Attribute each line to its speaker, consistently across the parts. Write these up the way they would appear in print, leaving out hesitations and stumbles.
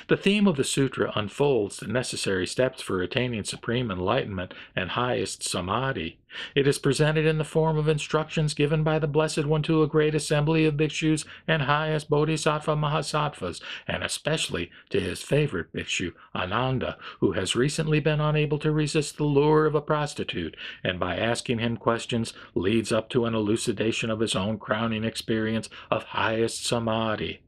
Speaker 1: The theme of the sutra unfolds the necessary steps for attaining supreme enlightenment and highest samadhi. It is presented in the form of instructions given by the Blessed One to a great assembly of bhikshus and highest bodhisattva mahasattvas, and especially to his favorite bhikshu, Ananda, who has recently been unable to resist the lure of a prostitute, and by asking him questions leads up to an elucidation of his own crowning experience of highest samadhi.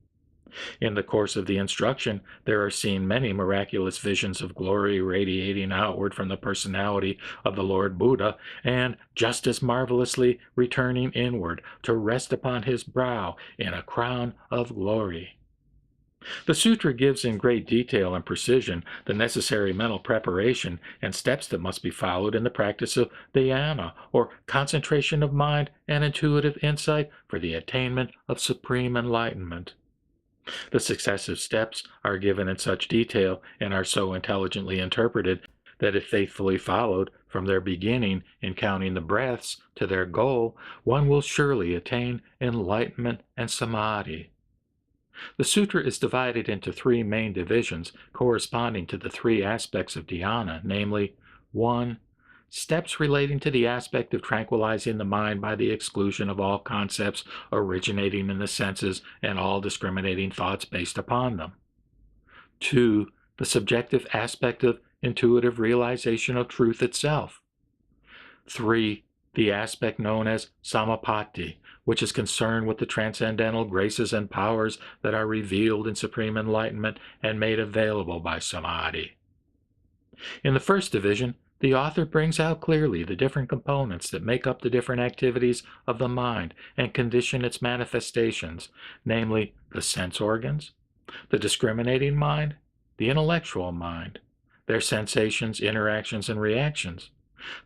Speaker 1: In the course of the instruction, there are seen many miraculous visions of glory radiating outward from the personality of the Lord Buddha, and just as marvelously returning inward to rest upon his brow in a crown of glory. The sutra gives in great detail and precision the necessary mental preparation and steps that must be followed in the practice of dhyana, or concentration of mind and intuitive insight for the attainment of supreme enlightenment. The successive steps are given in such detail and are so intelligently interpreted that if faithfully followed from their beginning in counting the breaths to their goal, one will surely attain enlightenment and samadhi. The sutra is divided into three main divisions corresponding to the three aspects of dhyana, namely, 1. Steps relating to the aspect of tranquilizing the mind by the exclusion of all concepts originating in the senses and all discriminating thoughts based upon them. 2. The subjective aspect of intuitive realization of truth itself. 3. The aspect known as samapatti, which is concerned with the transcendental graces and powers that are revealed in supreme enlightenment and made available by samadhi. In the first division, the author brings out clearly the different components that make up the different activities of the mind and condition its manifestations, namely the sense organs, the discriminating mind, the intellectual mind, their sensations, interactions, and reactions,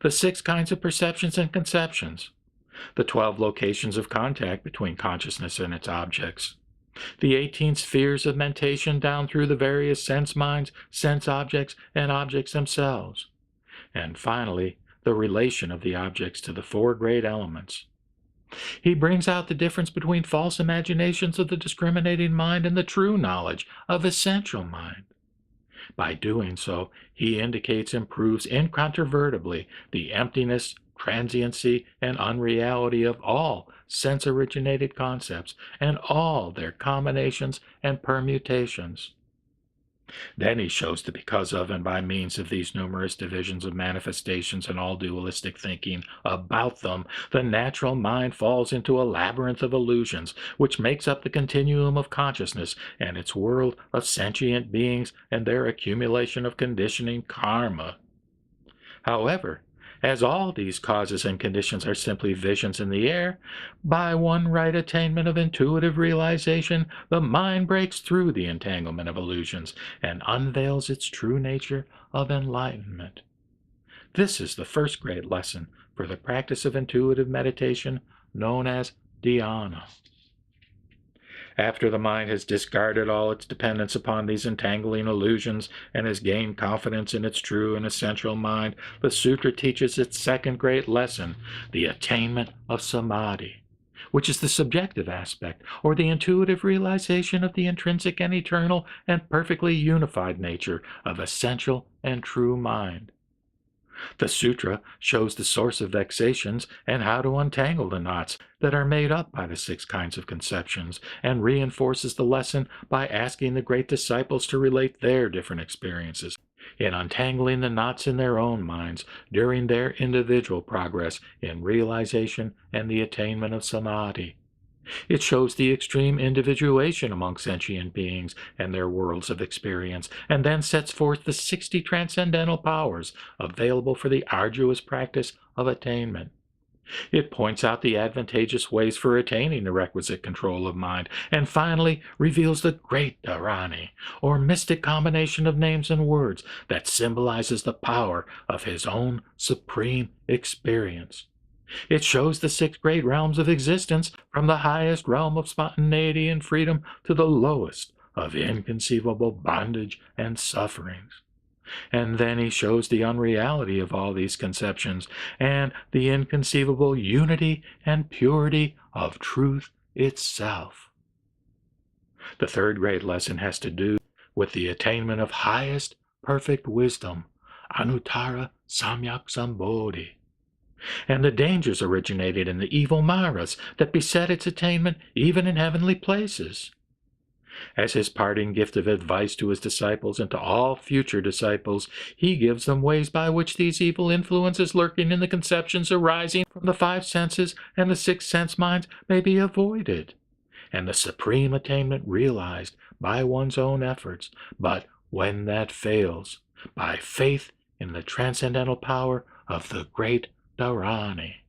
Speaker 1: the 6 kinds of perceptions and conceptions, the 12 locations of contact between consciousness and its objects, the 18 spheres of mentation down through the various sense minds, sense objects, and objects themselves, and finally, the relation of the objects to the 4 great elements. He brings out the difference between false imaginations of the discriminating mind and the true knowledge of essential mind. By doing so, he indicates and proves incontrovertibly the emptiness, transiency, and unreality of all sense-originated concepts and all their combinations and permutations. Then he shows that because of and by means of these numerous divisions of manifestations and all dualistic thinking about them, the natural mind falls into a labyrinth of illusions, which makes up the continuum of consciousness and its world of sentient beings and their accumulation of conditioning karma. However, as all these causes and conditions are simply visions in the air, by one right attainment of intuitive realization, the mind breaks through the entanglement of illusions and unveils its true nature of enlightenment. This is the first great lesson for the practice of intuitive meditation known as dhyana. After the mind has discarded all its dependence upon these entangling illusions and has gained confidence in its true and essential mind, the sutra teaches its second great lesson, the attainment of samadhi, which is the subjective aspect, or the intuitive realization of the intrinsic and eternal and perfectly unified nature of essential and true mind. The sutra shows the source of vexations and how to untangle the knots that are made up by the 6 kinds of conceptions, and reinforces the lesson by asking the great disciples to relate their different experiences in untangling the knots in their own minds during their individual progress in realization and the attainment of samadhi. It shows the extreme individuation among sentient beings and their worlds of experience, and then sets forth the 60 transcendental powers available for the arduous practice of attainment. It points out the advantageous ways for attaining the requisite control of mind, and finally reveals the great dharani, or mystic combination of names and words that symbolizes the power of his own supreme experience. It shows the 6 great realms of existence, from the highest realm of spontaneity and freedom to the lowest of inconceivable bondage and sufferings. And then he shows the unreality of all these conceptions and the inconceivable unity and purity of truth itself. The third great lesson has to do with the attainment of highest perfect wisdom, Anuttara Samyak Sambodhi. And the dangers originated in the evil maras that beset its attainment even in heavenly places. As his parting gift of advice to his disciples and to all future disciples, he gives them ways by which these evil influences lurking in the conceptions arising from the five senses and the six sense minds may be avoided, and the supreme attainment realized by one's own efforts, but when that fails, by faith in the transcendental power of the great Dharani.